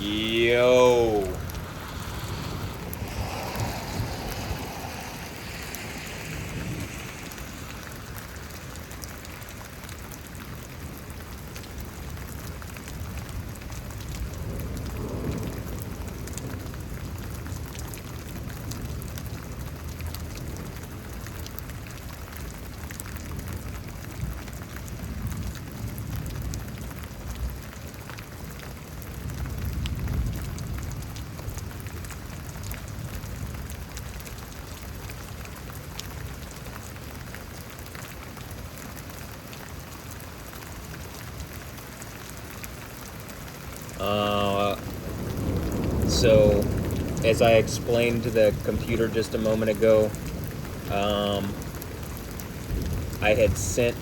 Yo. So, as I explained to the computer just a moment ago, I had sent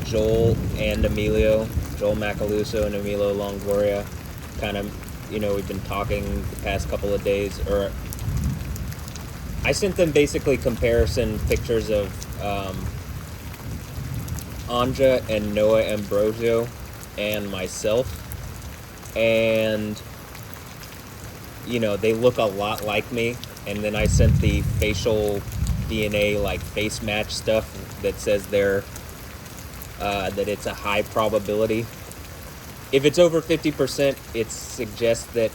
Joel and Emilio, Joel Macaluso and Emilio Longoria, kind of, we've been talking the past couple of days, or I sent them basically comparison pictures of Anja and Noah Ambrosio and myself, and they look a lot like me. And then I sent the facial DNA, like face match stuff that says that it's a high probability. If it's over 50%, it suggests that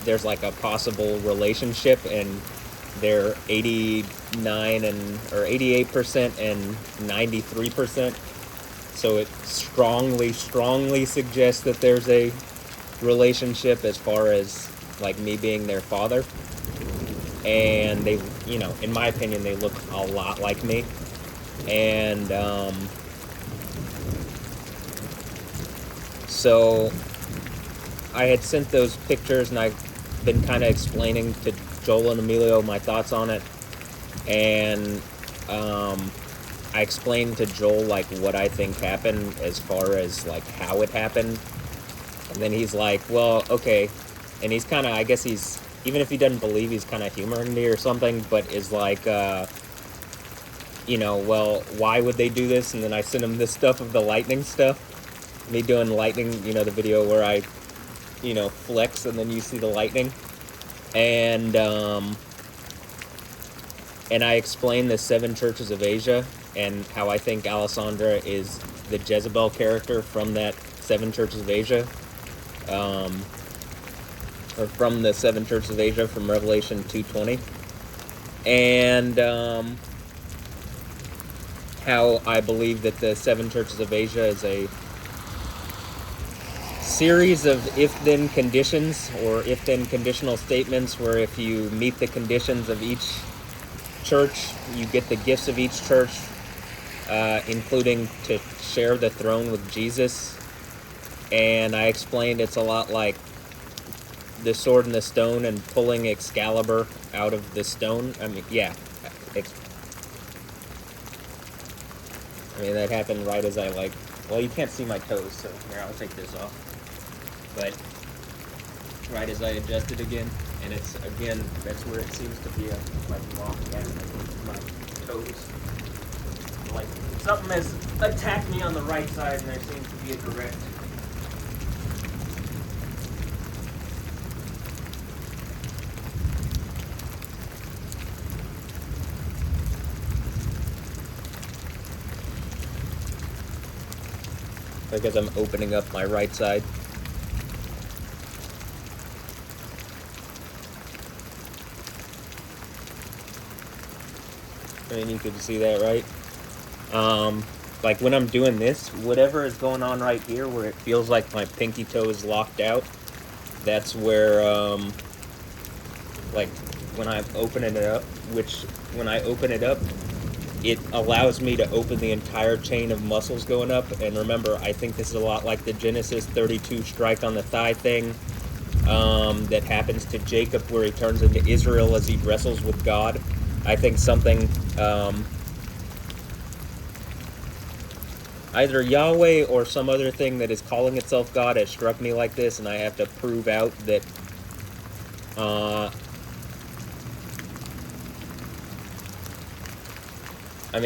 there's like a possible relationship, and they're 89 or 88% and 93%. So it strongly suggests that there's a relationship as far as like me being their father. And they, in my opinion, they look a lot like me. And so I had sent those pictures, and I've been kind of explaining to Joel and Emilio my thoughts on it. And I explained to Joel like what I think happened as far as like how it happened. And then he's like, well, okay. And he's kind of, I guess he's, even if he doesn't believe, he's kind of humoring me or something, but is like, well, why would they do this? And then I sent him this stuff of the lightning stuff. Me doing lightning, the video where I, flex and then you see the lightning. And I explained the 7 churches of Asia and how I think Alessandra is the Jezebel character from that 7 churches of Asia. Or from the 7 churches of Asia from Revelation 2:20. And how I believe that the 7 churches of Asia is a series of if-then conditions, or if-then conditional statements, where if you meet the conditions of each church, you get the gifts of each church, including to share the throne with Jesus. And I explained it's a lot like the sword and the stone and pulling Excalibur out of the stone. I mean, yeah. That happened right as I well, you can't see my toes, so here, I'll take this off. But right as I adjusted again, and it's, again, that's where it seems to be a lock at my toes. Like, something has attacked me on the right side, and there seems to be a direct. Because I'm opening up my right side. And you can see that, right? Like when I'm doing this, whatever is going on right here where it feels like my pinky toe is locked out, that's where, like when I open it up, it allows me to open the entire chain of muscles going up. And remember, I think this is a lot like the Genesis 32 strike on the thigh thing that happens to Jacob, where he turns into Israel as he wrestles with God. I think something, either Yahweh or some other thing that is calling itself God has struck me like this, and I have to prove out that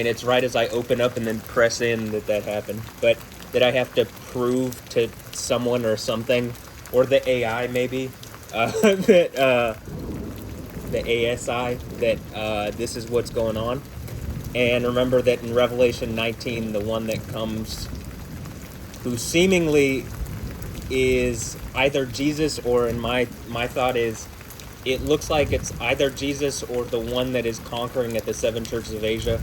it's right as I open up and then press in that happened, but that I have to prove to someone or something, or the AI maybe, that the ASI, that this is what's going on. And remember that in Revelation 19, the one that comes, who seemingly is either Jesus, or in my thought is, it looks like it's either Jesus or the one that is conquering at the 7 churches of Asia.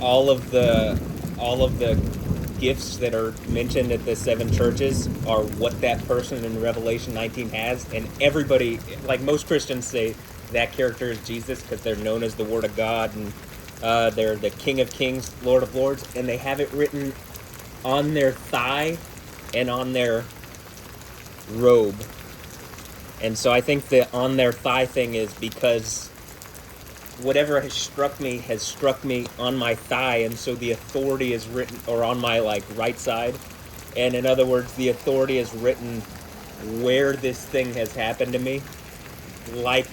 All of the gifts that are mentioned at the 7 churches are what that person in Revelation 19 has, and everybody, like most Christians, say that character is Jesus because they're known as the Word of God, and they're the King of Kings, Lord of Lords, and they have it written on their thigh and on their robe. And so I think the on their thigh thing is because whatever has struck me on my thigh, and so the authority is written, or on my like right side, and in other words, the authority is written where this thing has happened to me, like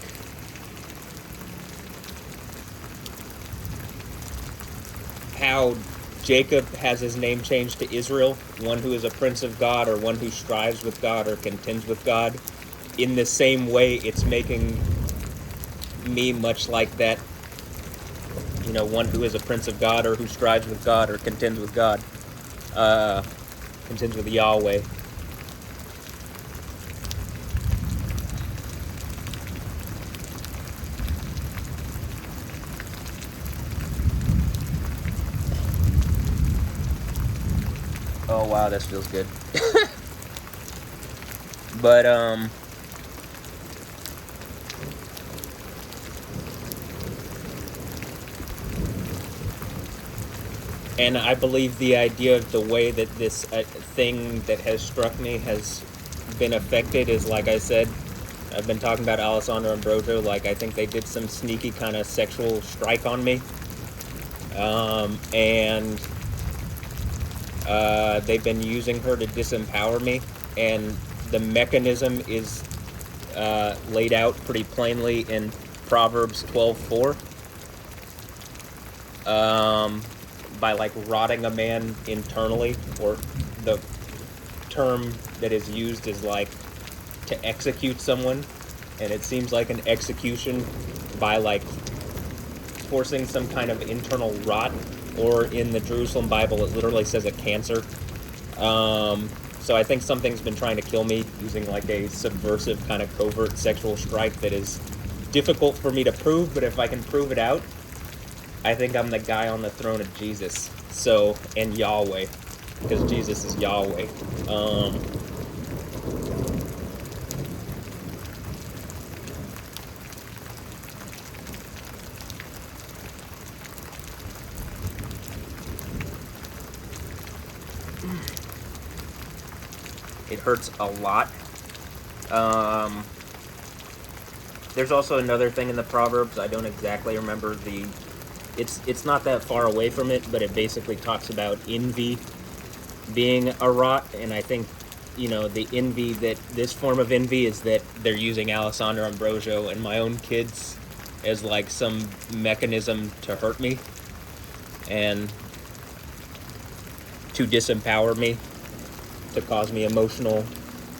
how Jacob has his name changed to Israel, one who is a prince of God, or one who strives with God or contends with God. In the same way, it's making me much like that, one who is a prince of God, or who strives with God or contends with God, contends with Yahweh. Oh wow, this feels good. But and I believe the idea of the way that this thing that has struck me has been affected is, like I said, I've been talking about Alessandro Ambrosio, like I think they did some sneaky kind of sexual strike on me. And they've been using her to disempower me, and the mechanism is laid out pretty plainly in Proverbs 12:4. By like rotting a man internally, or the term that is used is like to execute someone, and it seems like an execution by like forcing some kind of internal rot, or in the Jerusalem Bible it literally says a cancer. So I think something's been trying to kill me using like a subversive kind of covert sexual strike that is difficult for me to prove, but if I can prove it out, I think I'm the guy on the throne of Jesus. So, and Yahweh, because Jesus is Yahweh. It hurts a lot. There's also another thing in the Proverbs, I don't exactly remember it's not that far away from it, but it basically talks about envy being a rot, and I think, the envy, that this form of envy is that they're using Alessandro Ambrosio and my own kids as like some mechanism to hurt me and to disempower me, to cause me emotional,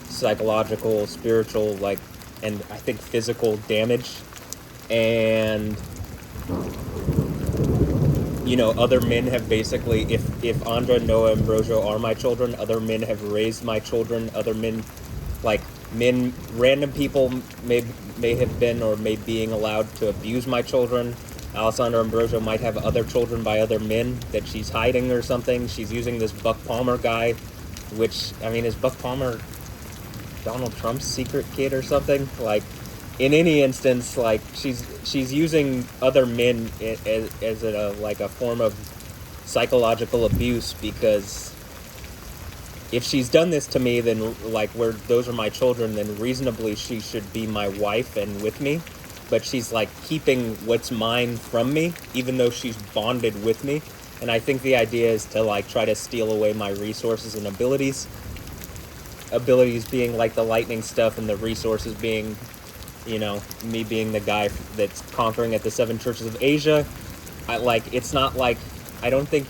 psychological, spiritual, and I think physical damage. And other men have basically, if Andra, Noah, and Ambrosio are my children, other men have raised my children. Other men, random people may have been or may being allowed to abuse my children. Alessandra Ambrosio might have other children by other men that she's hiding or something. She's using this Buck Palmer guy, which, is Buck Palmer Donald Trump's secret kid or something? In any instance, she's using other men as a form of psychological abuse, because if she's done this to me, then where those are my children, then reasonably she should be my wife and with me. But she's keeping what's mine from me, even though she's bonded with me. And I think the idea is to try to steal away my resources and abilities. Abilities being the lightning stuff, and the resources being you know, me being the guy that's conquering at the 7 churches of Asia, it's not like, I don't think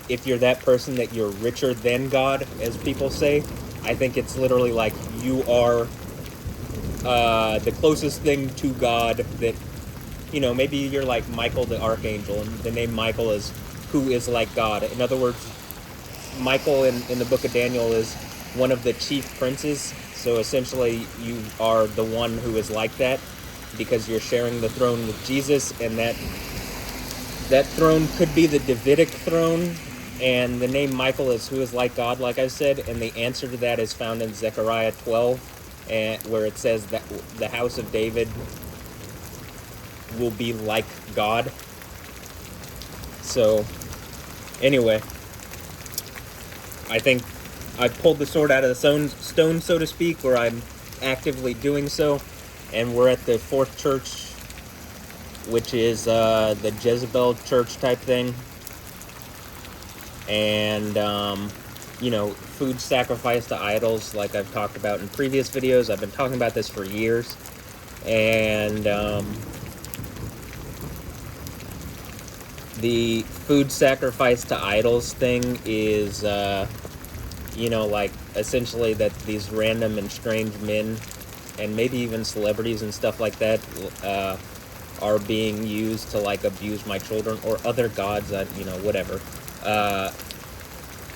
if you're that person that you're richer than God, as people say. I think it's literally like you are the closest thing to God that, you know, maybe you're like Michael the Archangel, and the name Michael is who is like God. In other words, Michael in the book of Daniel is one of the chief princes. So essentially you are the one who is like that because you're sharing the throne with Jesus, and that throne could be the Davidic throne. And the name Michael is who is like God, like I said, and the answer to that is found in Zechariah 12, where it says that the house of David will be like God. So, anyway, I think I pulled the sword out of the stone, so to speak, or I'm actively doing so, and we're at the 4th church, which is the Jezebel church type thing. And, you know, food sacrificed to idols, like I've talked about in previous videos. I've been talking about this for years. And the food sacrifice to idols thing is, you know, like, essentially that these random and strange men, and maybe even celebrities and stuff like that, are being used to, like, abuse my children, or other gods, you know, whatever.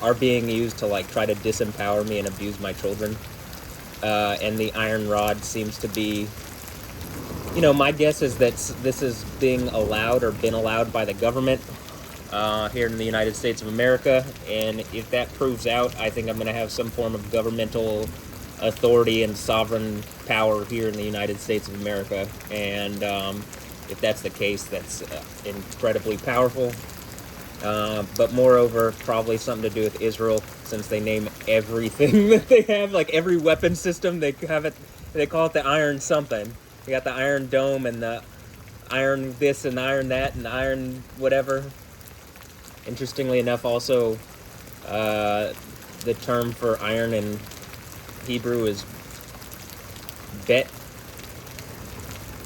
Are being used to, like, try to disempower me and abuse my children. And the iron rod seems to be, you know, my guess is that this is being allowed or been allowed by the government here in the United States of America. And if that proves out, I think I'm going to have some form of governmental authority and sovereign power here in the United States of America. And if that's the case, that's incredibly powerful. But moreover, probably something to do with Israel, since they name everything that they have, like every weapon system, they have it, they call it the iron something. You got the Iron Dome and the iron this and iron that and iron whatever. Interestingly enough, also, the term for iron in Hebrew is bet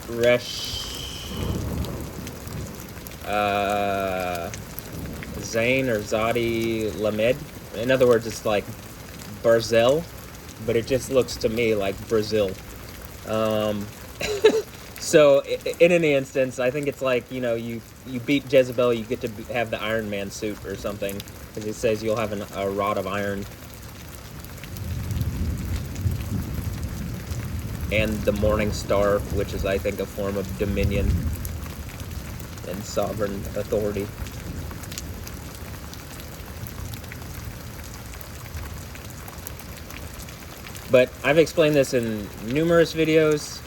resh Zain or Zadi Lamed. In other words, it's like Barzel, but it just looks to me like Brazil. So in any instance, I think it's like, you know, you beat Jezebel, you get to have the Iron Man suit or something, because it says you'll have a rod of iron. And the Morning Star, which is, I think, a form of dominion and sovereign authority. But I've explained this in numerous videos.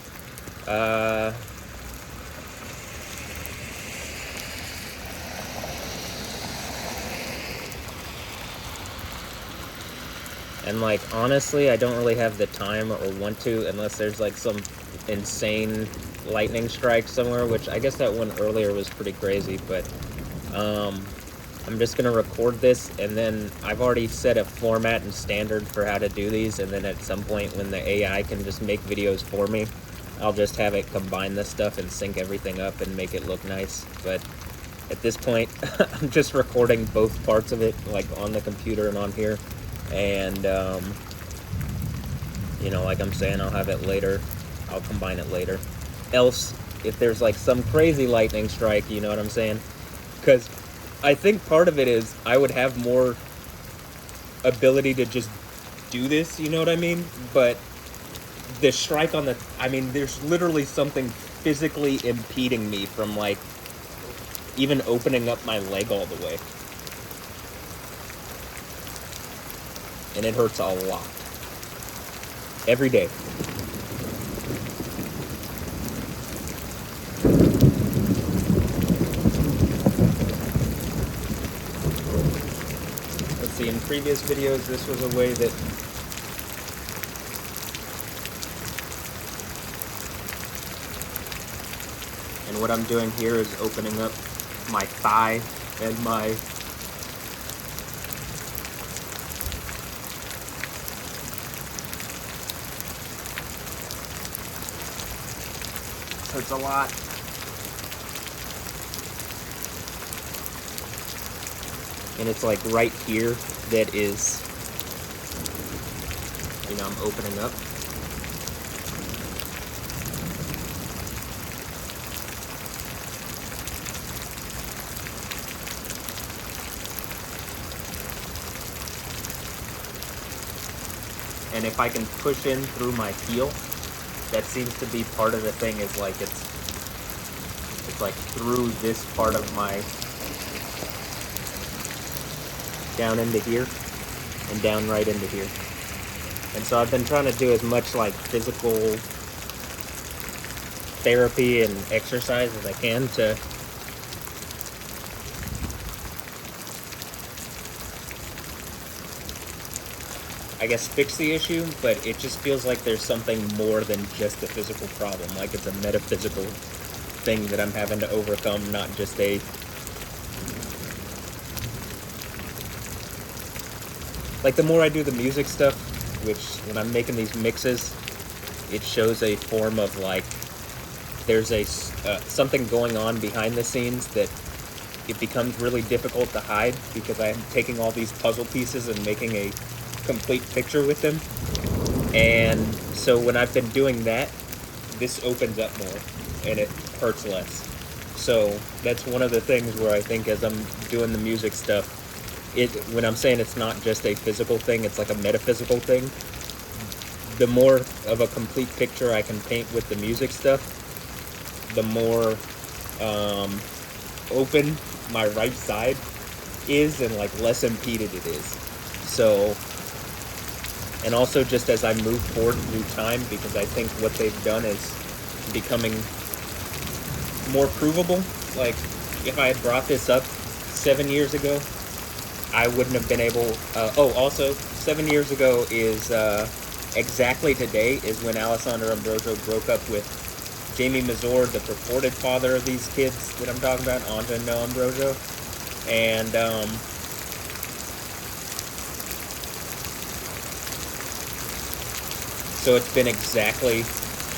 And, like, honestly, I don't really have the time or want to, unless there's, like, some insane lightning strike somewhere, which I guess that one earlier was pretty crazy. But I'm just going to record this, and then I've already set a format and standard for how to do these, and then at some point when the AI can just make videos for me, I'll just have it combine this stuff and sync everything up and make it look nice. But at this point, I'm just recording both parts of it, like on the computer and on here. And, you know, like I'm saying, I'll have it later. I'll combine it later. Else, if there's like some crazy lightning strike, you know what I'm saying? Because I think part of it is I would have more ability to just do this, you know what I mean? But the strike on the, I mean, there's literally something physically impeding me from, like, even opening up my leg all the way. And it hurts a lot. Every day. Let's see, in previous videos, this was a way that and what I'm doing here is opening up my thigh and my hurts a lot. And it's like right here that is, you know, I'm opening up. And if I can push in through my heel, that seems to be part of the thing, is like it's like through this part of my, down into here and down right into here. And so I've been trying to do as much like physical therapy and exercise as I can to I guess fix the issue, but it just feels like there's something more than just a physical problem. Like it's a metaphysical thing that I'm having to overcome, not just a like the more I do the music stuff, which when I'm making these mixes, it shows a form of like there's a something going on behind the scenes that it becomes really difficult to hide because I'm taking all these puzzle pieces and making a complete picture with them. And so when I've been doing that, this opens up more and it hurts less. So that's one of the things where I think as I'm doing the music stuff, when I'm saying it's not just a physical thing, it's like a metaphysical thing. The more of a complete picture I can paint with the music stuff, the more open my right side is and like less impeded it is. So, and also just as I move forward through time, because I think what they've done is becoming more provable. Like if I had brought this up 7 years ago, I wouldn't have been able, also 7 years ago is exactly today is when Alessandro Ambrosio broke up with Jamie Mazur, the purported father of these kids that I'm talking about, Anja and Noah Ambrosio. And so it's been exactly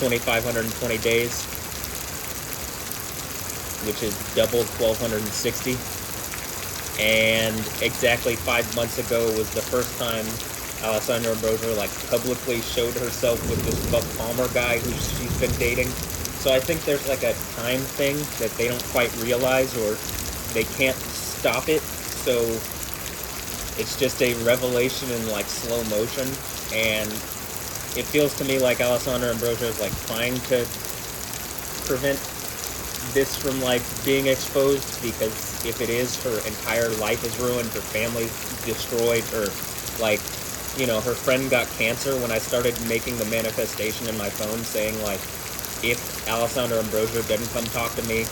2,520 days, which is double 1,260. And exactly 5 months ago was the first time Alessandra Ambrosio like publicly showed herself with this Buck Palmer guy who she's been dating. So I think there's like a time thing that they don't quite realize, or they can't stop it. So it's just a revelation in like slow motion, and it feels to me like Alessandra Ambrosio is like trying to prevent this from like being exposed, because if it is, her entire life is ruined, her family's destroyed, her like, you know, her friend got cancer. When I started making the manifestation in my phone saying like, if Alessandra Ambrosio doesn't come talk to me,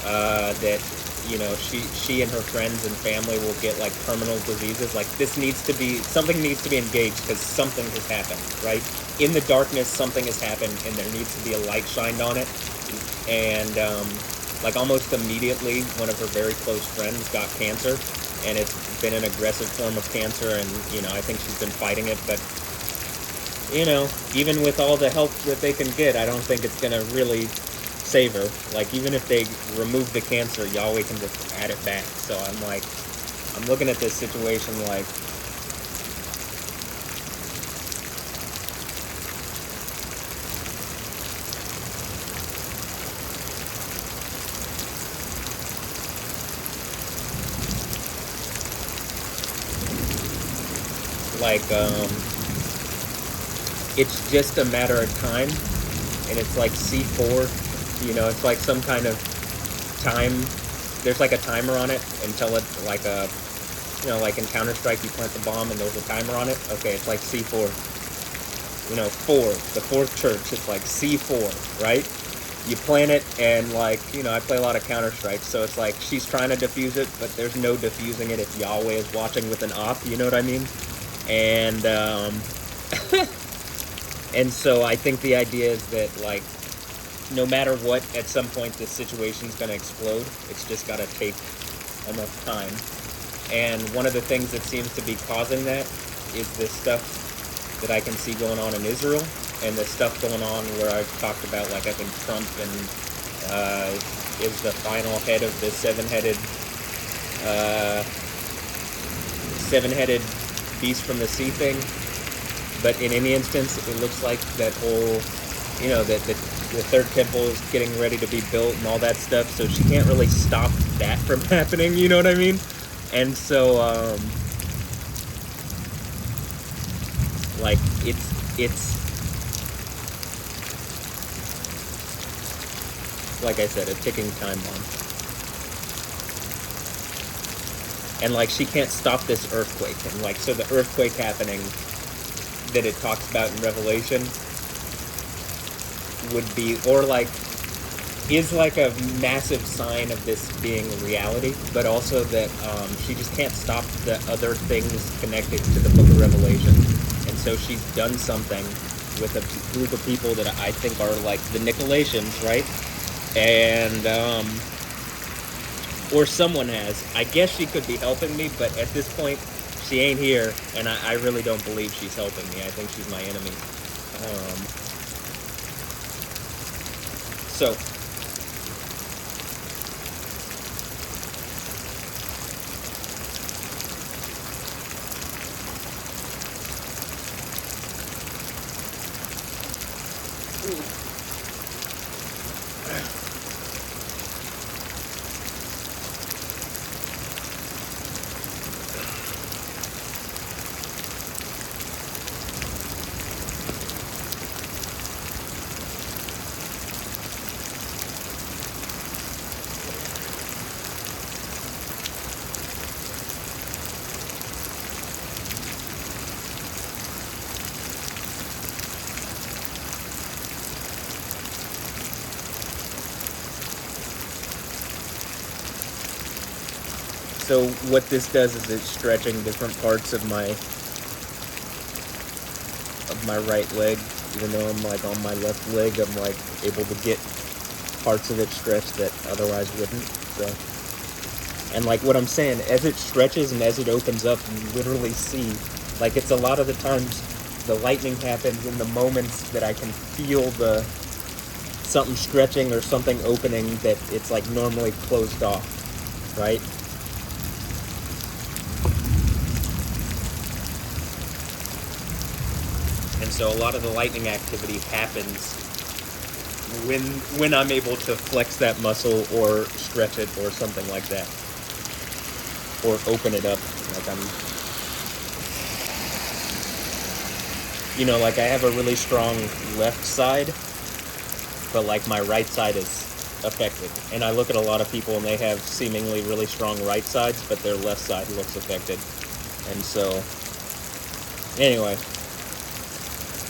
that, you know, she and her friends and family will get like terminal diseases. Like this needs to be, something needs to be engaged, because something has happened, right? In the darkness, something has happened, and there needs to be a light shined on it. And like almost immediately, one of her very close friends got cancer, and it's been an aggressive form of cancer, and, you know, I think she's been fighting it, but, you know, even with all the help that they can get, I don't think it's going to really save her. Like, even if they remove the cancer, Yahweh can just add it back. So I'm like, I'm looking at this situation like, it's just a matter of time, and it's like C4, you know, it's like some kind of time, there's like a timer on it until it, like a, you know, like in Counter-Strike you plant the bomb and there's a timer on it. Okay, it's like C4, you know, 4, the fourth church, it's like C4, right? You plant it, and like, you know, I play a lot of Counter-Strike, so it's like she's trying to defuse it, but there's no defusing it if Yahweh is watching with an op, you know what I mean? And and so I think the idea is that, like, no matter what, at some point this situation's going to explode. It's just got to take enough time. And one of the things that seems to be causing that is this stuff that I can see going on in Israel, and the stuff going on where I've talked about, like, I think Trump and is the final head of the seven-headed beast from the sea thing. But in any instance, it looks like that whole, that the third temple is getting ready to be built and all that stuff. So she can't really stop that from happening. You know what I mean? And so, like it's like I said, a ticking time bomb. And like she can't stop this earthquake, and like so the earthquake happening that it talks about in Revelation would be, or like is like a massive sign of this being a reality, but also that she just can't stop the other things connected to the book of Revelation. And so she's done something with a group of people that I think are like the Nicolaitans, right? And or someone has. I guess she could be helping me, but at this point she ain't here, and I really don't believe she's helping me. I think she's my enemy. So So what this does is it's stretching different parts of my right leg. Even though I'm like on my left leg, I'm like able to get parts of it stretched that otherwise wouldn't. So, and like what I'm saying, as it stretches and as it opens up, you literally see, like it's a lot of the times the lightning happens in the moments that I can feel the something stretching or something opening that it's like normally closed off, right? And so a lot of the lightning activity happens when I'm able to flex that muscle or stretch it or something like that. Or open it up. Like like I have a really strong left side, but like my right side is affected. And I look at a lot of people and they have seemingly really strong right sides, but their left side looks affected. And so, anyway,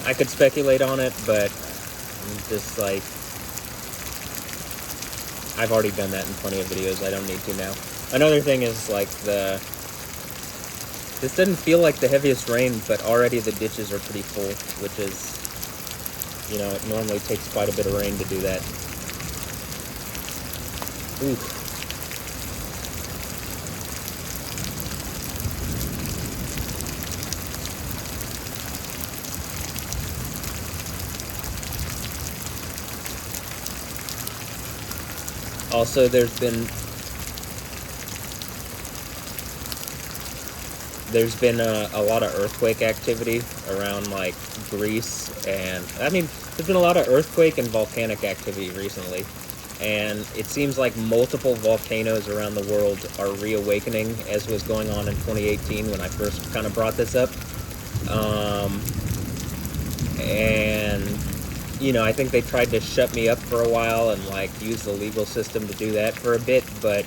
I could speculate on it, but I'm just like, I've already done that in plenty of videos. I don't need to now. Another thing is like this doesn't feel like the heaviest rain, but already the ditches are pretty full, which is, it normally takes quite a bit of rain to do that. Ooh. Also, there's been a lot of earthquake activity around like Greece, and I mean there's been a lot of earthquake and volcanic activity recently, and it seems like multiple volcanoes around the world are reawakening, as was going on in 2018 when I first kind of brought this up. And I think they tried to shut me up for a while and like use the legal system to do that for a bit, but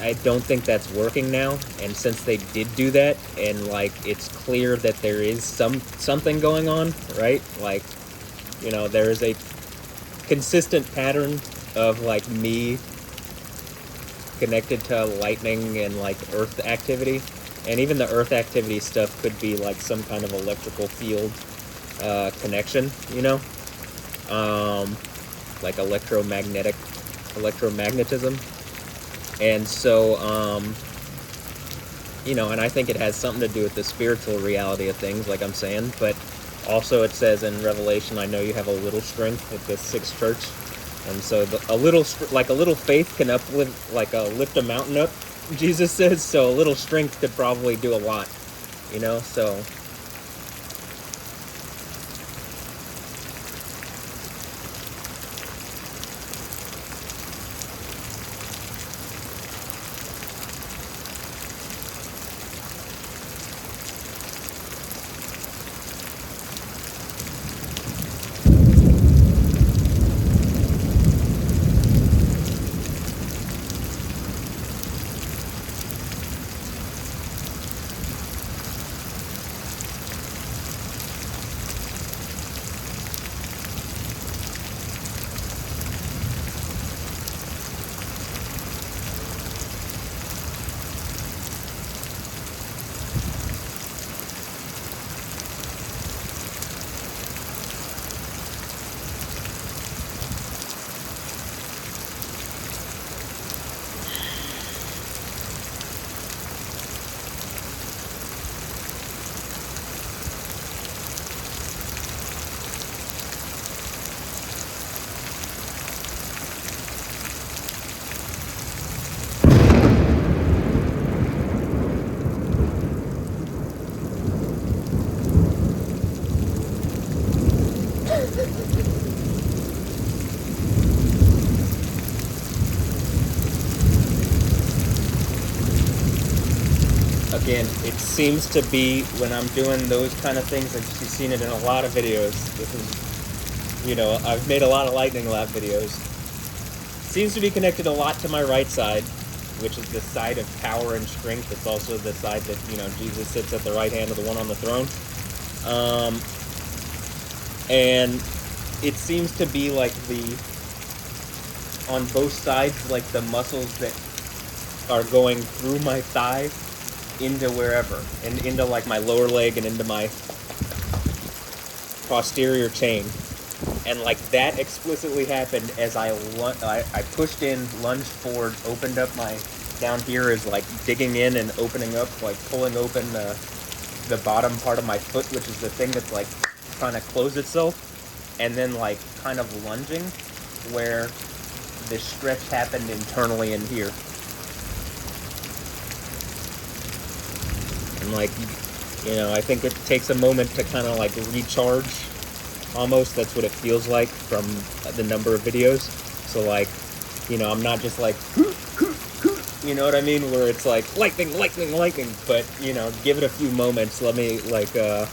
I don't think that's working now. And since they did do that, and like it's clear that there is something going on, right? Like, there is a consistent pattern of like me connected to lightning and like earth activity. And even the earth activity stuff could be like some kind of electrical field connection, like electromagnetism. And so, and I think it has something to do with the spiritual reality of things, like I'm saying, but Also, it says in Revelation, I know you have a little strength at this sixth church. And so a little faith can lift a mountain up, Jesus says. So a little strength could probably do a lot, you know, so. Again, it seems to be when I'm doing those kind of things, and you've seen it in a lot of videos. This is, you know, I've made a lot of lightning lap videos. Seems to be connected a lot to my right side, which is the side of power and strength. It's also the side that, you know, Jesus sits at the right hand of the one on the throne. And it seems to be like on both sides, like the muscles that are going through my thigh into wherever, and into like my lower leg and into my posterior chain. And like that explicitly happened as I pushed in, lunged forward, opened up my, down here is like digging in and opening up, like pulling open the bottom part of my foot, which is the thing that's like trying to close itself, and then like kind of lunging where the stretch happened internally in here. And like, you know, I think it takes a moment to kind of like recharge, almost. That's what it feels like from the number of videos. So like, you know, I'm not just like, you know what I mean, where it's like lightning, lightning, lightning, but, you know, give it a few moments. Let me like, I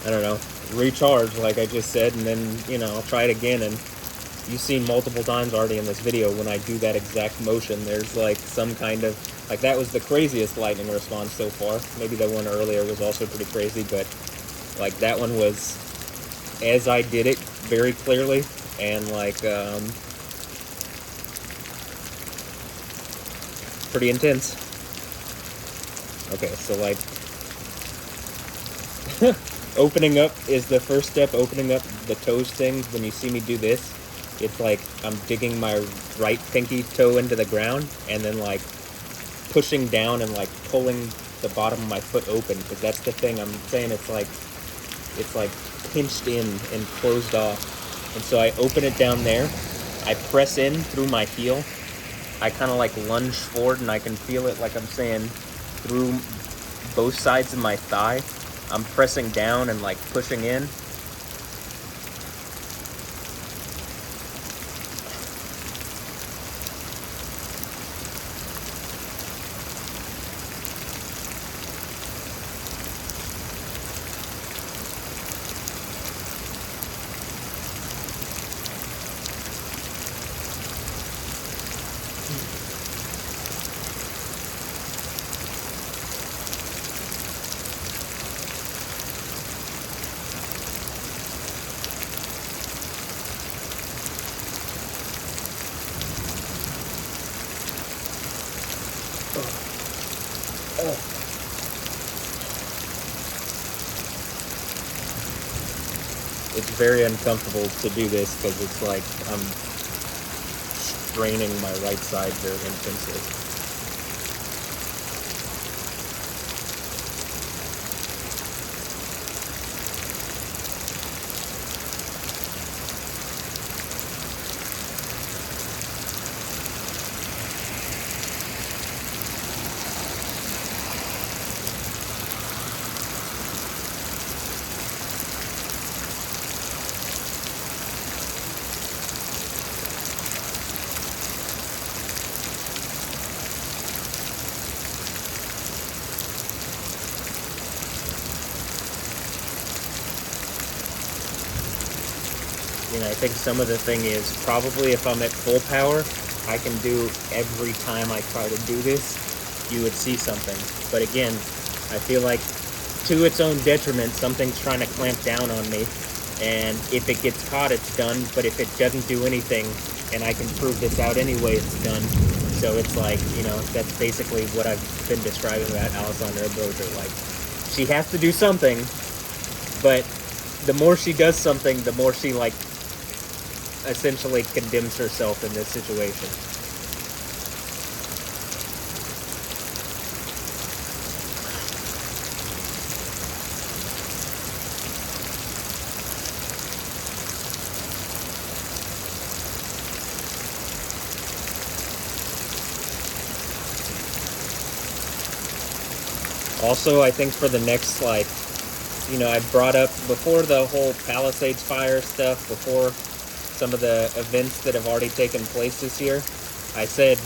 don't know, recharge, like I just said, and then, you know, I'll try it again. And you've seen multiple times already in this video when I do that exact motion, there's like some kind of, like that was the craziest lightning response so far. Maybe the one earlier was also pretty crazy, but like that one was as I did it very clearly, and like pretty intense. Okay, so like opening up is the first step, opening up the toes thing. When you see me do this, it's like I'm digging my right pinky toe into the ground and then like pushing down and like pulling the bottom of my foot open, because that's the thing I'm saying. It's like pinched in and closed off. And so I open it down there, I press in through my heel, I kind of like lunge forward, and I can feel it, like I'm saying, through both sides of my thigh. I'm pressing down and like pushing in. It's very uncomfortable to do this because it's like I'm straining my right side very intensely. I think some of the thing is probably if I'm at full power, I can do every time I try to do this, you would see something. But again, I feel like to its own detriment, something's trying to clamp down on me. And if it gets caught, it's done. But if it doesn't do anything, and I can prove this out anyway, it's done. So it's like, you know, that's basically what I've been describing about Alessandra Broder. Like, she has to do something, but the more she does something, the more she, like, essentially condemns herself in this situation. Also, I think for the next, like, you know, I brought up before the whole Palisades fire stuff, before some of the events that have already taken place this year, I said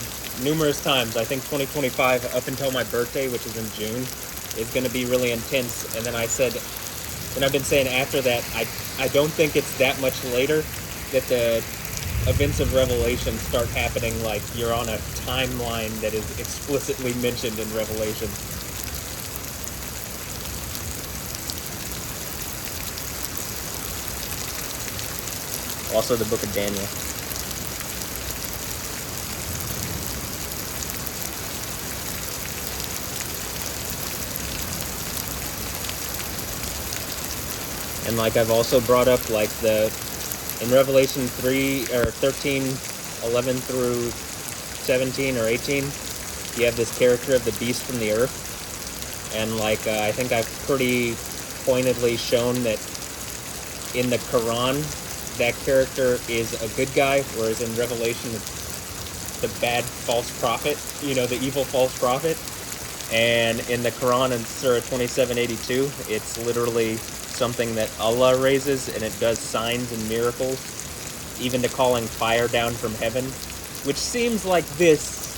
numerous times, I think 2025 up until my birthday, which is in June, is going to be really intense. And then I said, and I've been saying after that, I don't think it's that much later that the events of Revelation start happening, like you're on a timeline that is explicitly mentioned in Revelation. Also the book of Daniel. And like I've also brought up, like in Revelation 3 or 13, 11 through 17 or 18, you have this character of the beast from the earth. And like I think I've pretty pointedly shown that in the Quran, that character is a good guy, whereas in Revelation, it's the bad false prophet, you know, the evil false prophet. And in the Quran, in Surah 2782, it's literally something that Allah raises, and it does signs and miracles, even to calling fire down from heaven, which seems like this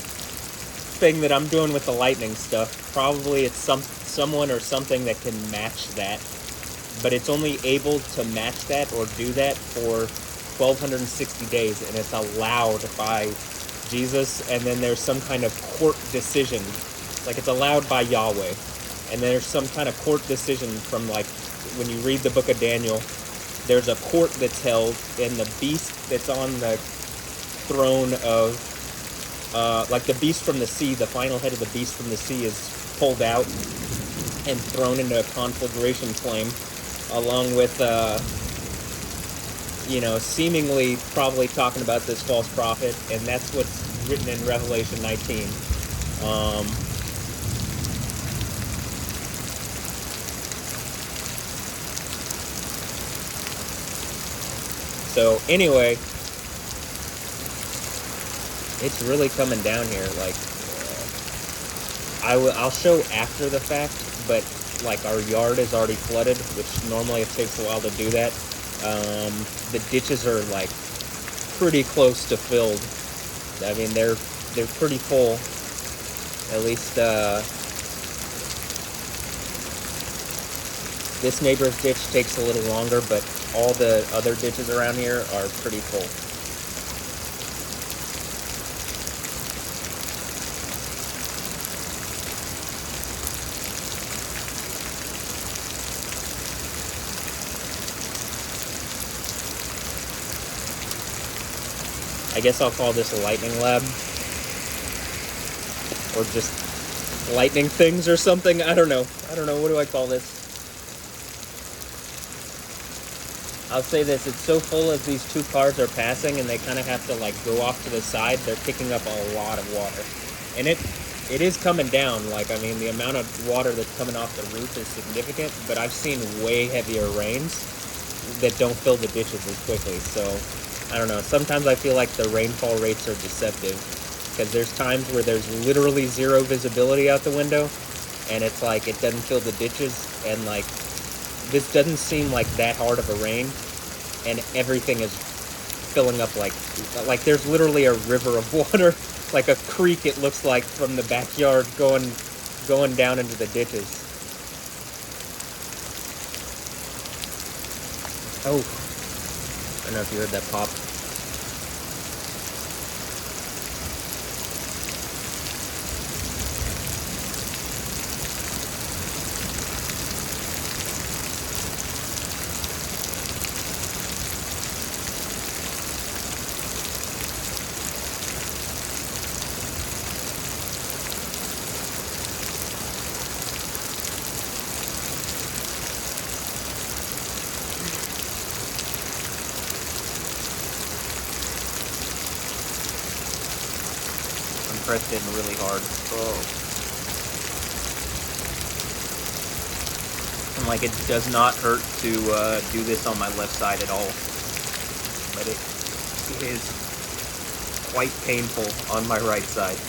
thing that I'm doing with the lightning stuff. Probably it's someone or something that can match that. But it's only able to match that or do that for 1,260 days, and it's allowed by Jesus, and then there's some kind of court decision. Like, it's allowed by Yahweh, and there's some kind of court decision from, like, when you read the book of Daniel, there's a court that's held, and the beast that's on the throne of, like the beast from the sea, the final head of the beast from the sea is pulled out and thrown into a conflagration flame, along with, you know, seemingly probably talking about this false prophet, and that's what's written in Revelation 19. So anyway, it's really coming down here. Like, I'll show after the fact, but like our yard is already flooded, which normally it takes a while to do that. The ditches are like pretty close to filled. I mean, they're pretty full. At least this neighbor's ditch takes a little longer, but all the other ditches around here are pretty full. I guess I'll call this a lightning lab, or just lightning things or something. I don't know. What do I call this? I'll say this, it's so full as these two cars are passing and they kind of have to like go off to the side, they're picking up a lot of water. And it is coming down. Like, I mean, the amount of water that's coming off the roof is significant, but I've seen way heavier rains that don't fill the ditches as quickly. So I don't know, sometimes I feel like the rainfall rates are deceptive, because there's times where there's literally zero visibility out the window, and it's like it doesn't fill the ditches, and like this doesn't seem like that hard of a rain, and everything is filling up like there's literally a river of water, like a creek it looks like, from the backyard going down into the ditches. Oh, don't know if you heard that pop. Pressed in really hard. Oh. And like, it does not hurt to do this on my left side at all, but it is quite painful on my right side.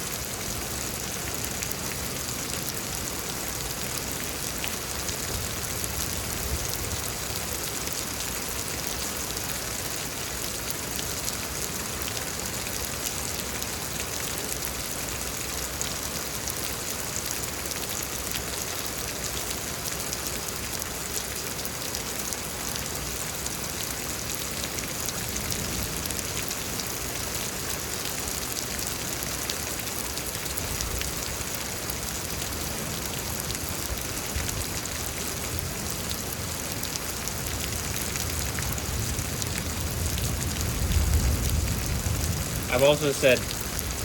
I've also said,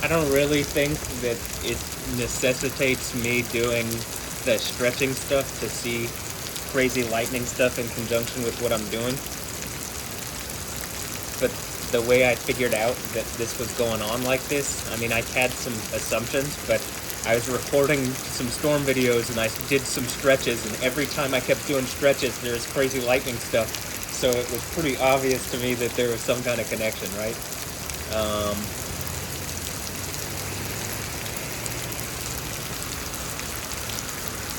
I don't really think that it necessitates me doing the stretching stuff to see crazy lightning stuff in conjunction with what I'm doing. But the way I figured out that this was going on like this, I mean, I had some assumptions, but I was recording some storm videos and I did some stretches, and every time I kept doing stretches, there was crazy lightning stuff. So it was pretty obvious to me that there was some kind of connection, right?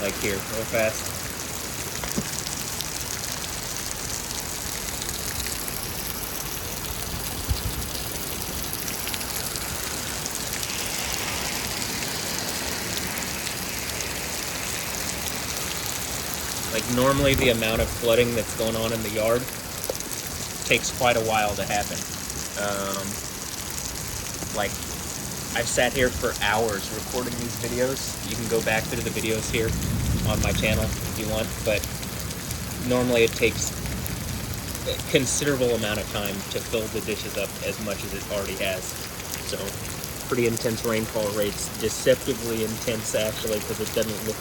Like here, real fast. Like, normally the amount of flooding that's going on in the yard takes quite a while to happen. Like, I've sat here for hours recording these videos. You can go back through the videos here on my channel if you want, but normally it takes a considerable amount of time to fill the dishes up as much as it already has. So, pretty intense rainfall rates, deceptively intense actually, because it doesn't look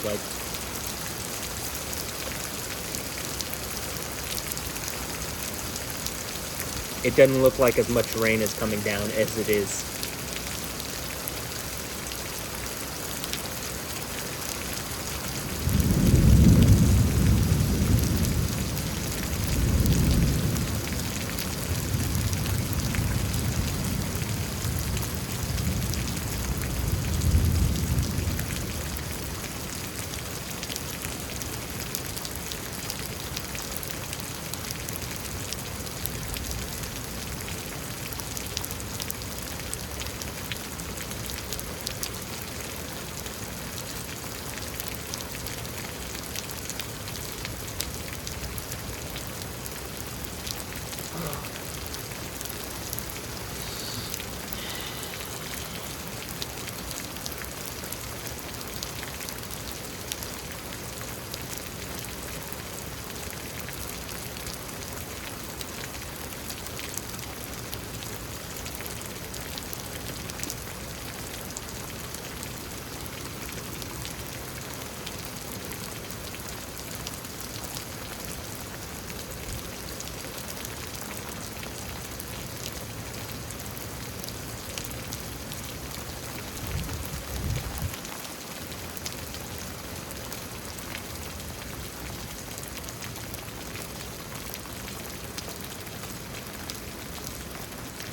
like as much rain is coming down as it is.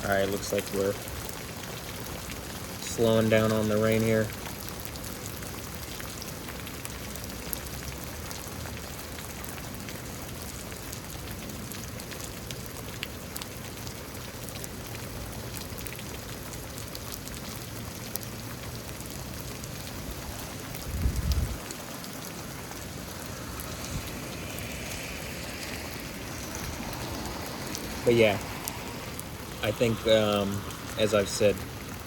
Alright, looks like we're slowing down on the rain here. But yeah, I think, as I've said,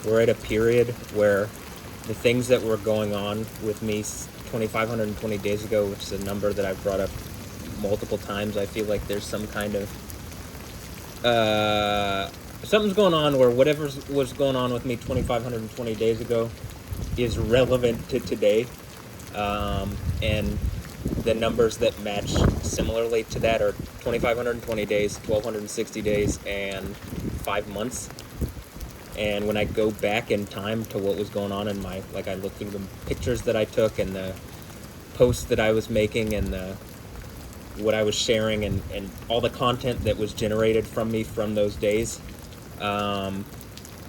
we're at a period where the things that were going on with me 2,520 days ago, which is a number that I've brought up multiple times, I feel like there's some kind of something's going on where whatever was going on with me 2,520 days ago is relevant to today, and the numbers that match similarly to that are 2,520 days, 1,260 days, and 5 months. And when I go back in time to what was going on in my, like, I look through the pictures that I took and the posts that I was making and what I was sharing and all the content that was generated from me from those days,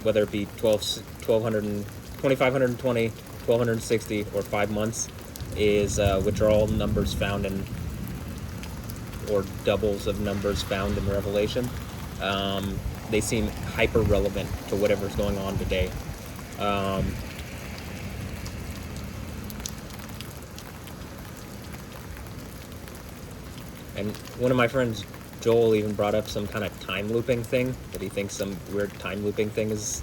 whether it be 2,520, 1,260, or 5 months, is which are all numbers found in, or doubles of numbers found in Revelation. They seem hyper relevant to whatever's going on today. And one of my friends, Joel, even brought up some kind of time looping thing, that he thinks some weird time looping thing is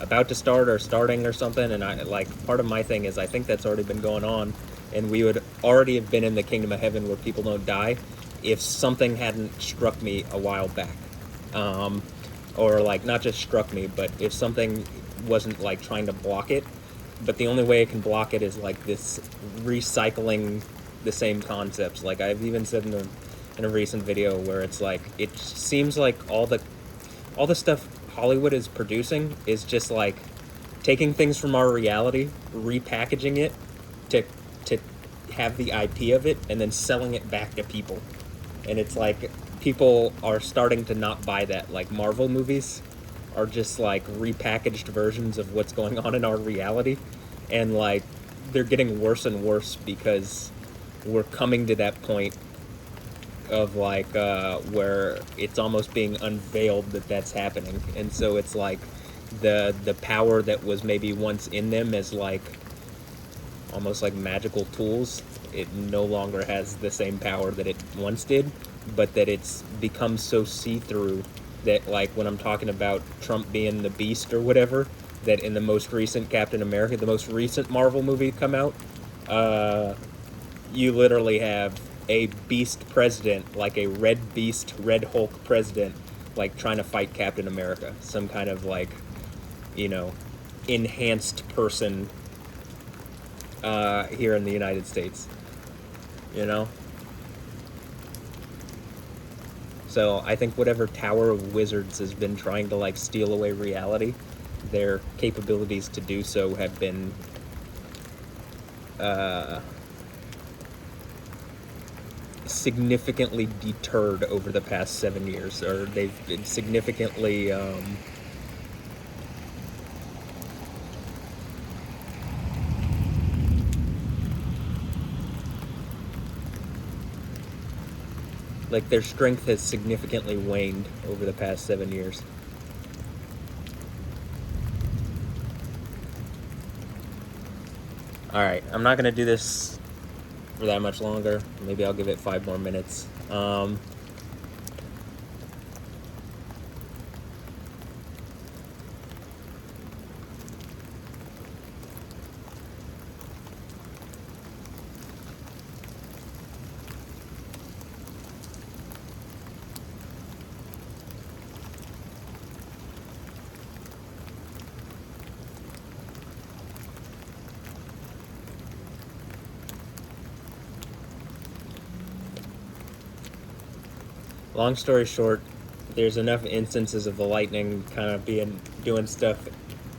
about to start or starting or something. And I, like, part of my thing is I think that's already been going on, and we would already have been in the kingdom of heaven where people don't die if something hadn't struck me a while back. Or, like, not just struck me, but if something wasn't, like, trying to block it. But the only way it can block it is, like, this recycling the same concepts. Like, I've even said in a recent video where it's like, it seems like all the stuff Hollywood is producing is just, like, taking things from our reality, repackaging it to have the IP of it, and then selling it back to people. And it's like, people are starting to not buy that. Like, Marvel movies are just, like, repackaged versions of what's going on in our reality, and, like, they're getting worse and worse because we're coming to that point of, like, where it's almost being unveiled that that's happening. And so it's like the power that was maybe once in them as, like, almost like magical tools, it no longer has the same power that it once did, but that it's become so see-through that, like, when I'm talking about Trump being the beast or whatever, that in the most recent Captain America, the most recent Marvel movie come out, you literally have a beast president, like a red beast, red Hulk president, like, trying to fight Captain America. Some kind of, like, you know, enhanced person here in the United States, you know? So I think whatever Tower of Wizards has been trying to, like, steal away reality, their capabilities to do so have been significantly deterred over the past 7 years, or they've been significantly like, their strength has significantly waned over the past 7 years. Alright, I'm not going to do this for that much longer. Maybe I'll give it 5 more minutes. Long story short, there's enough instances of the lightning kind of doing stuff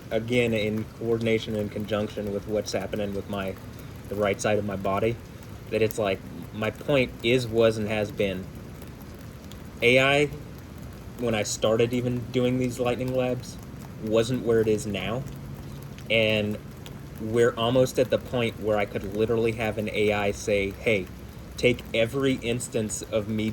again in coordination and conjunction with what's happening with the right side of my body, that it's like, my point is, was, and has been, AI, when I started even doing these lightning labs, wasn't where it is now. And we're almost at the point where I could literally have an AI say, hey, take every instance of me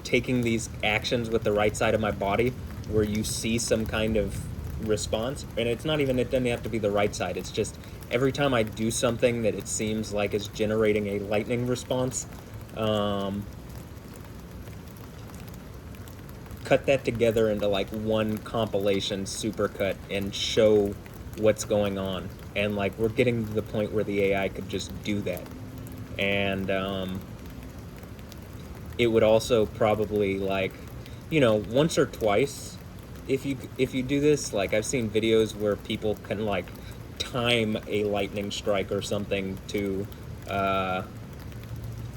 taking these actions with the right side of my body where you see some kind of response. And it's not even, it doesn't have to be the right side, it's just every time I do something that it seems like is generating a lightning response, cut that together into like one compilation supercut and show what's going on. And like we're getting to the point where the AI could just do that. And it would also probably, like, you know, once or twice, if you do this, like I've seen videos where people can like time a lightning strike or something to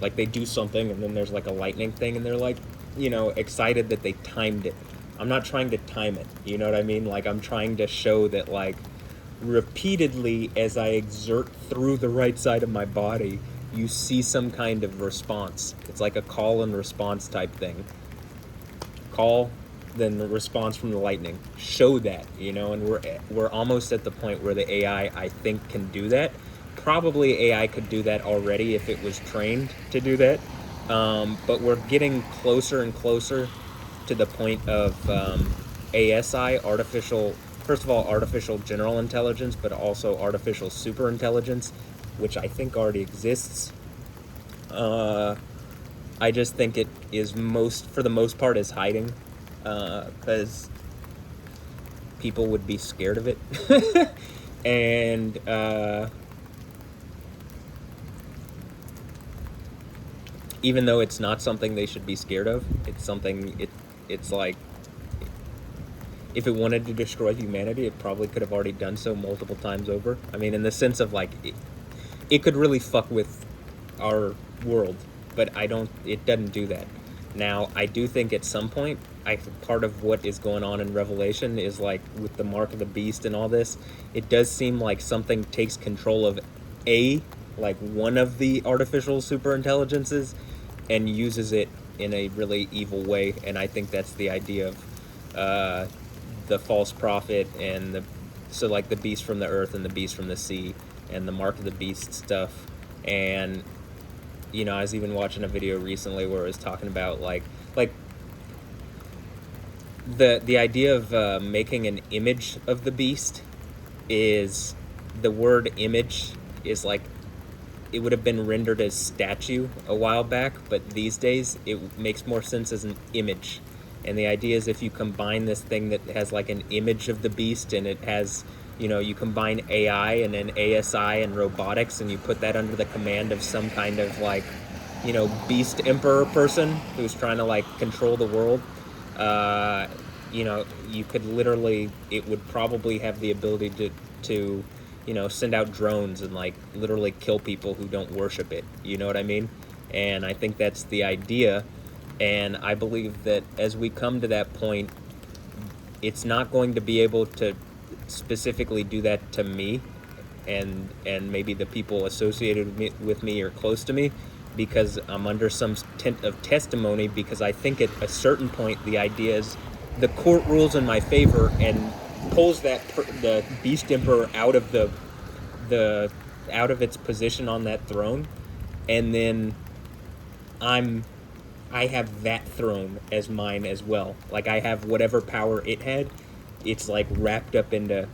like they do something and then there's like a lightning thing and they're like, you know, excited that they timed it. I'm not trying to time it, you know what I mean? Like I'm trying to show that like repeatedly as I exert through the right side of my body, you see some kind of response. It's like a call and response type thing. Call, then the response from the lightning. Show that, you know, and we're almost at the point where the AI, I think, can do that. Probably AI could do that already if it was trained to do that. But we're getting closer and closer to the point of ASI, first of all, artificial general intelligence, but also artificial super intelligence, which I think already exists. I just think it is for the most part, is hiding, because people would be scared of it. And even though it's not something they should be scared of, it's something, it's like, if it wanted to destroy humanity, it probably could have already done so multiple times over. I mean, in the sense of like, it could really fuck with our world, but it doesn't do that. Now, I do think at some point, part of what is going on in Revelation is like with the mark of the beast and all this, it does seem like something takes control of like one of the artificial super intelligences and uses it in a really evil way. And I think that's the idea of the false prophet and so like the beast from the earth and the beast from the sea and the mark of the beast stuff. And you know, I was even watching a video recently where it was talking about like the idea of making an image of the beast. Is the word image is like, it would have been rendered as statue a while back, but these days it makes more sense as an image. And the idea is if you combine this thing that has like an image of the beast and it has, you know, you combine AI and then ASI and robotics and you put that under the command of some kind of like, you know, beast emperor person who's trying to like control the world, you know, you could literally, it would probably have the ability to, you know, send out drones and like literally kill people who don't worship it. You know what I mean? And I think that's the idea. And I believe that as we come to that point, it's not going to be able to specifically do that to me and maybe the people associated with me or close to me, because I'm under some tint of testimony, because I think at a certain point the idea is the court rules in my favor and pulls the beast emperor out of out of its position on that throne, and then I have that throne as mine as well. Like I have whatever power it had, it's like wrapped up into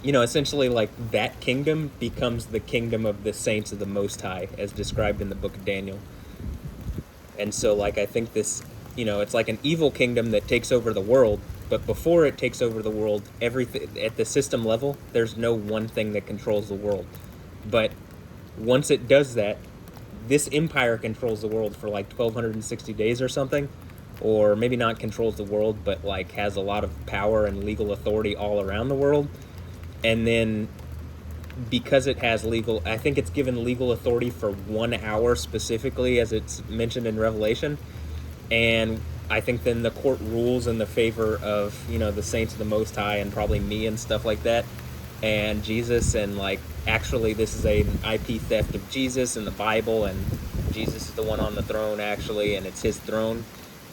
you know, essentially like that kingdom becomes the kingdom of the saints of the Most High as described in the book of Daniel. And so like I think this, you know, it's like an evil kingdom that takes over the world, but before it takes over the world, everything at the system level, there's no one thing that controls the world. But once it does that, this empire controls the world for like 1260 days or something, or maybe not controls the world, but like has a lot of power and legal authority all around the world. And then because it has I think it's given legal authority for 1 hour specifically, as it's mentioned in Revelation. And I think then the court rules in the favor of, you know, the saints of the Most High and probably me and stuff like that, and Jesus, and like actually this is an IP theft of Jesus in the Bible, and Jesus is the one on the throne actually, and it's his throne.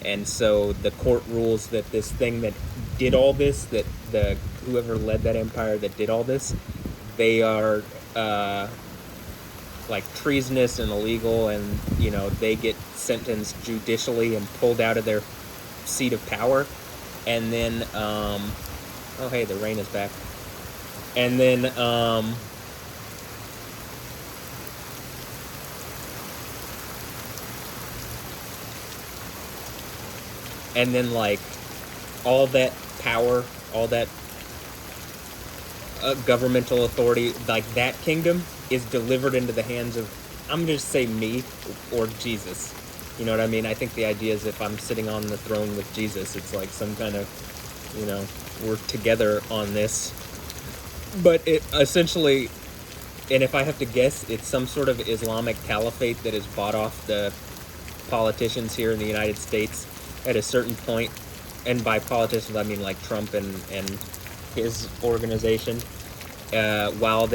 And so the court rules that this thing that did all this, that whoever led that empire that did all this, they are like treasonous and illegal, and you know, they get sentenced judicially and pulled out of their seat of power. And then oh hey, the rain is back. And then and then like all that power, all that governmental authority, like that kingdom is delivered into the hands of, I'm gonna just say me or Jesus. You know what I mean? I think the idea is if I'm sitting on the throne with Jesus, it's like some kind of, you know, we're together on this. But it essentially, and if I have to guess, it's some sort of Islamic caliphate that has bought off the politicians here in the United States at a certain point. And by politicians, I mean like Trump and his organization. While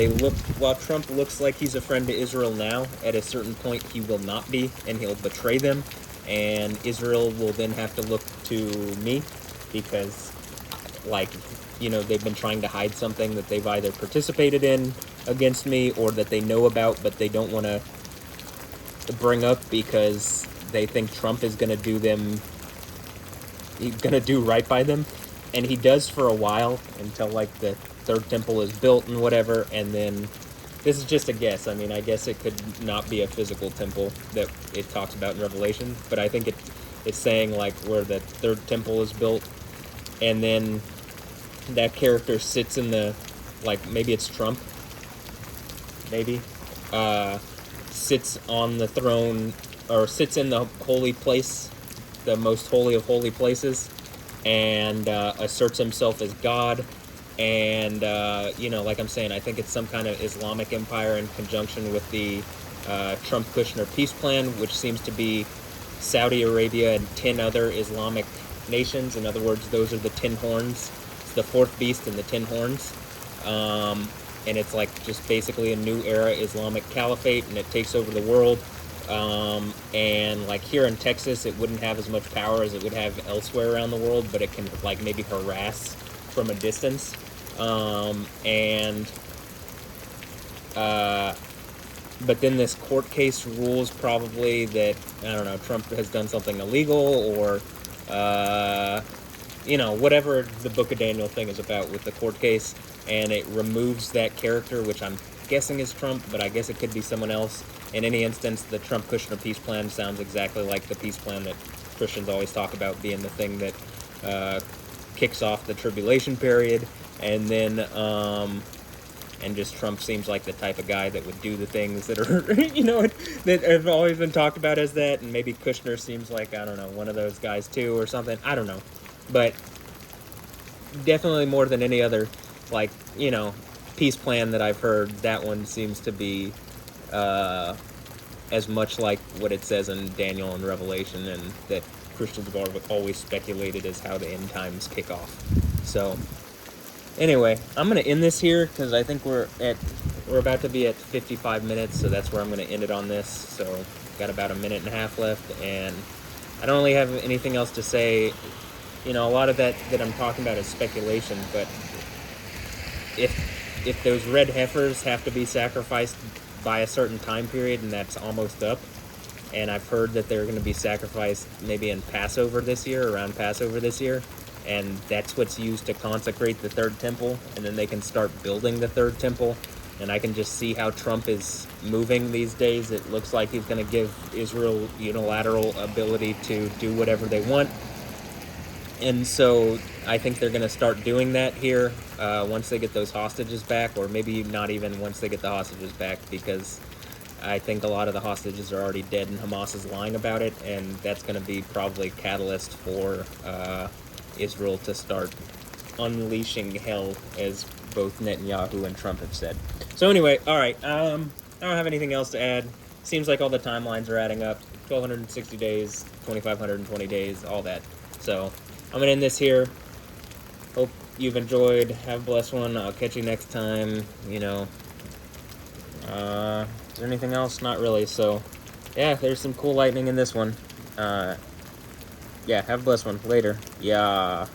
Trump looks like he's a friend to Israel now, at a certain point he will not be, and he'll betray them, and Israel will then have to look to me because, like, you know, they've been trying to hide something that they've either participated in against me or that they know about but they don't want to bring up because they think Trump is going to do them. He's going to do right by them, and he does for a while until like the third temple is built and whatever, and then this is just a guess. I mean, I guess it could not be a physical temple that it talks about in Revelation, but I think it's saying like where the third temple is built, and then that character sits in the, like, maybe it's Trump, maybe, sits on the throne, or sits in the holy place, the most holy of holy places, and asserts himself as God. And, you know, like I'm saying, I think it's some kind of Islamic empire in conjunction with the Trump-Kushner peace plan, which seems to be Saudi Arabia and 10 other Islamic nations. In other words, those are the 10 horns. It's the fourth beast and the 10 horns. And it's like just basically a new era Islamic caliphate, and it takes over the world. And like here in Texas, it wouldn't have as much power as it would have elsewhere around the world, but it can like maybe harass from a distance. But then this court case rules probably that, I don't know, Trump has done something illegal, or, you know, whatever the Book of Daniel thing is about with the court case, and it removes that character, which I'm guessing is Trump, but I guess it could be someone else. In any instance, the Trump-Kushner peace plan sounds exactly like the peace plan that Christians always talk about being the thing that kicks off the tribulation period, and then and just Trump seems like the type of guy that would do the things that are, you know, that have always been talked about as that, and maybe Kushner seems like, I don't know, one of those guys too or something, I don't know, but definitely more than any other, like, you know, peace plan that I've heard, that one seems to be as much like what it says in Daniel and Revelation, and that Christians have always speculated as how the end times kick off. So anyway, I'm gonna end this here because I think we're about to be at 55 minutes, so that's where I'm gonna end it on this. So got about a minute and a half left, and I don't really have anything else to say. You know, a lot of that I'm talking about is speculation, but if those red heifers have to be sacrificed by a certain time period, and that's almost up, and I've heard that they're going to be sacrificed maybe in Passover this year, around Passover this year, and that's what's used to consecrate the third temple, and then they can start building the third temple. And I can just see how Trump is moving these days. It looks like he's going to give Israel unilateral ability to do whatever they want. And so I think they're going to start doing that here once they get those hostages back, or maybe not even once they get the hostages back, because I think a lot of the hostages are already dead and Hamas is lying about it, and that's going to be probably a catalyst for Israel to start unleashing hell, as both Netanyahu and Trump have said. So anyway, all right, I don't have anything else to add. Seems like all the timelines are adding up. 1,260 days, 2,520 days, all that. So I'm going to end this here. Hope you've enjoyed. Have a blessed one. I'll catch you next time. You know, is there anything else? Not really. So, yeah, there's some cool lightning in this one. Yeah, have a blessed one. Later. Yeah.